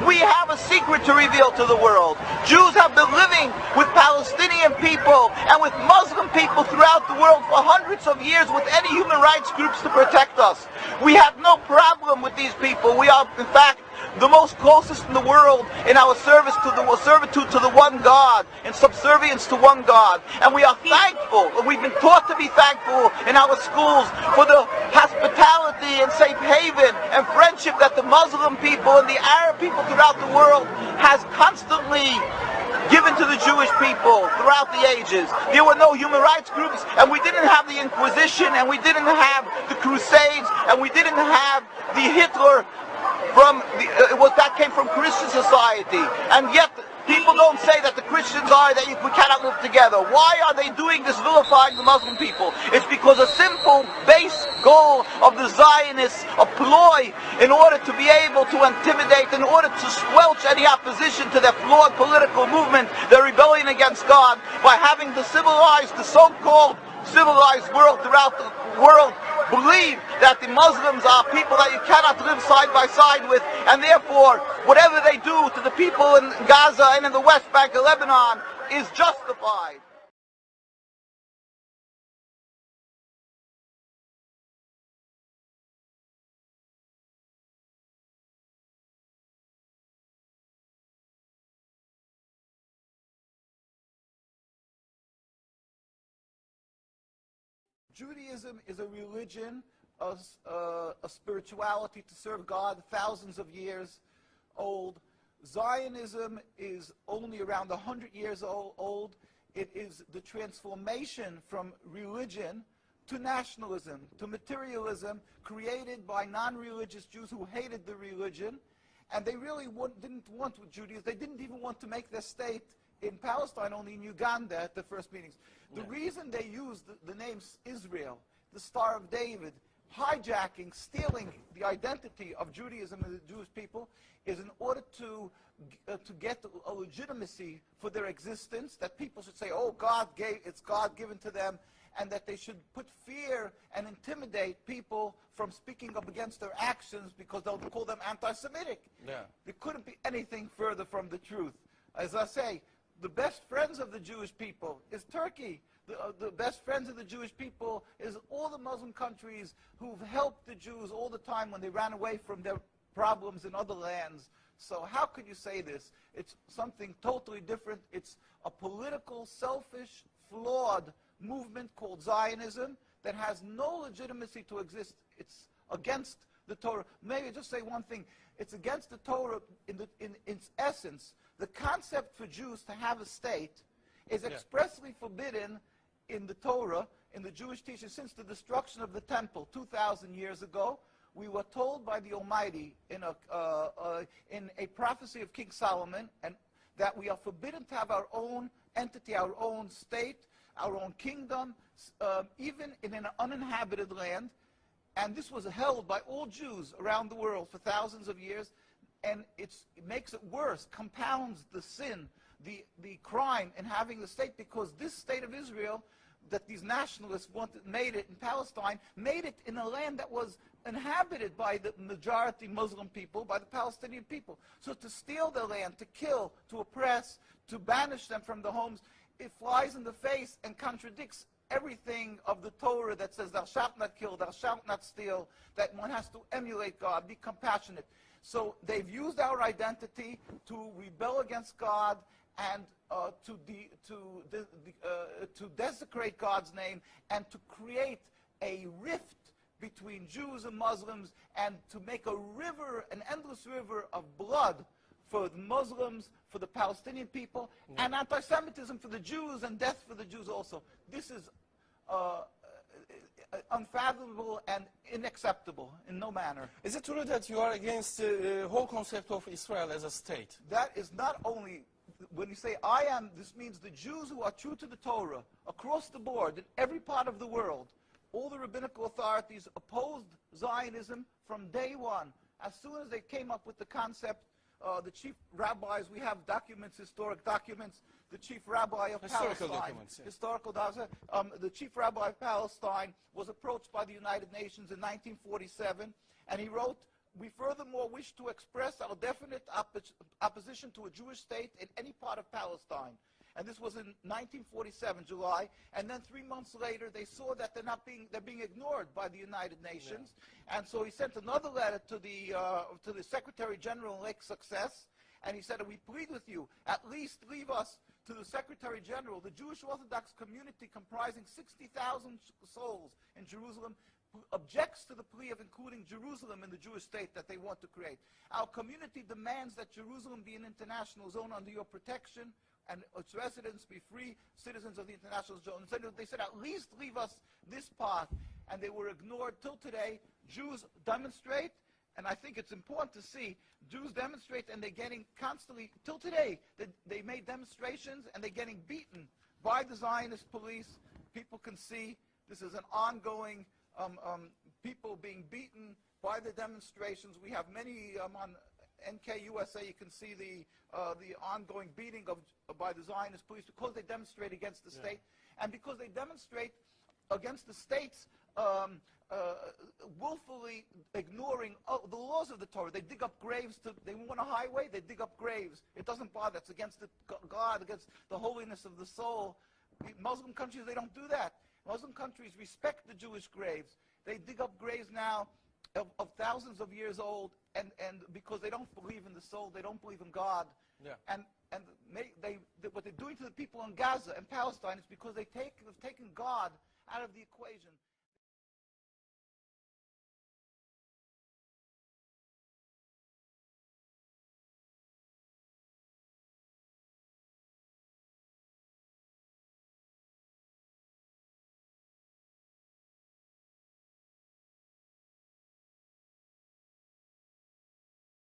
We have a secret to reveal to the world. Jews have been living with Palestinian people and with Muslim people throughout the world for hundreds of years with any human rights groups to protect us. We have no problem with these people. We are, in fact, the most closest in the world in our servitude to the one God, in subservience to one God. And we are thankful, and we've been taught to be thankful in our schools for the hospitality and safe haven and friendship that the Muslim people and the Arab people throughout the world has constantly given to the Jewish people throughout the ages. There were no human rights groups, and we didn't have the Inquisition, and we didn't have the Crusades, and we didn't have the Hitler that came from Christian society. And yet people don't say that the Christians we cannot live together. Why are they doing this, vilifying the Muslim people? It's because a simple base goal of the Zionists, a ploy in order to be able to intimidate, in order to squelch any opposition to their flawed political movement, their rebellion against God, by having the so-called civilized world throughout the world believe that the Muslims are people that you cannot live side by side with, and therefore whatever they do to the people in Gaza and in the West Bank of Lebanon is justified. Judaism is a religion, a spirituality to serve God, thousands of years old. Zionism is only around 100 years old. It is the transformation from religion to nationalism, to materialism, created by non-religious Jews who hated the religion, and they really didn't want Judaism. They didn't even want to make their state in Palestine, only in Uganda at the first meetings. The reason they used the name Israel, the Star of David, hijacking, stealing the identity of Judaism and the Jewish people, is in order to get a legitimacy for their existence, that people should say, oh, it's God given to them, and that they should put fear and intimidate people from speaking up against their actions because they'll call them anti-Semitic. Yeah. There couldn't be anything further from the truth. As I say, the best friends of the Jewish people is Turkey. The best friends of the Jewish people is all the Muslim countries who've helped the Jews all the time when they ran away from their problems in other lands. So how could you say this? It's something totally different. It's a political, selfish, flawed movement called Zionism that has no legitimacy to exist. It's against the Torah. Maybe just say one thing. It's against the Torah in its essence. The concept for Jews to have a state is expressly forbidden in the Torah, in the Jewish teaching, since the destruction of the temple 2,000 years ago. We were told by the Almighty in a prophecy of King Solomon, and that we are forbidden to have our own entity, our own state, our own kingdom, even in an uninhabited land. And this was held by all Jews around the world for thousands of years. And it makes it worse, compounds the sin, the crime in having the state, because this state of Israel that these nationalists made it in Palestine, made it in a land that was inhabited by the majority Muslim people, by the Palestinian people. So to steal their land, to kill, to oppress, to banish them from the homes, it flies in the face and contradicts everything of the Torah that says thou shalt not kill, thou shalt not steal, that one has to emulate God, be compassionate. So they've used our identity to rebel against God and to desecrate God's name and to create a rift between Jews and Muslims, and to make a river, an endless river of blood for the Muslims, for the Palestinian people, and anti-Semitism for the Jews, and death for the Jews also. This is unfathomable and unacceptable in no manner. Is it true that you are against the whole concept of Israel as a state? That is not only, when you say I am, this means the Jews who are true to the Torah, across the board, in every part of the world. All the rabbinical authorities opposed Zionism from day one. As soon as they came up with the concept, the chief rabbis, we have documents, historic documents, the chief rabbi of Palestine, the chief rabbi of Palestine was approached by the United Nations in 1947, and he wrote we furthermore wish to express our definite opposition to a Jewish state in any part of Palestine. And this was in 1947, July. And then 3 months later, they saw that they're being ignored by the United Nations. Yeah. And so he sent another letter to the Secretary General in Lake Success. And he said, we plead with you, at least leave us to the Secretary General. The Jewish Orthodox community, comprising 60,000 souls in Jerusalem, objects to the plea of including Jerusalem in the Jewish state that they want to create. Our community demands that Jerusalem be an international zone under your protection, and its residents be free citizens of the international zone. So they said, at least leave us this part. And they were ignored till today. Jews demonstrate, and I think it's important to see, Jews demonstrate, and they're getting constantly, till today, they made demonstrations, and they're getting beaten by the Zionist police. People can see this is an ongoing, people being beaten by the demonstrations. We have many on NKUSA. You can see the ongoing beating by the Zionist police because they demonstrate against the state, and because they demonstrate against the states willfully ignoring the laws of the Torah. They dig up graves. They want a highway, they dig up graves. It doesn't bother. It's against God, against the holiness of the soul. Muslim countries, they don't do that. Muslim countries respect the Jewish graves. They dig up graves now of thousands of years old, and because they don't believe in the soul, they don't believe in God. Yeah. And what they're doing to the people in Gaza and Palestine is because they've taken God out of the equation.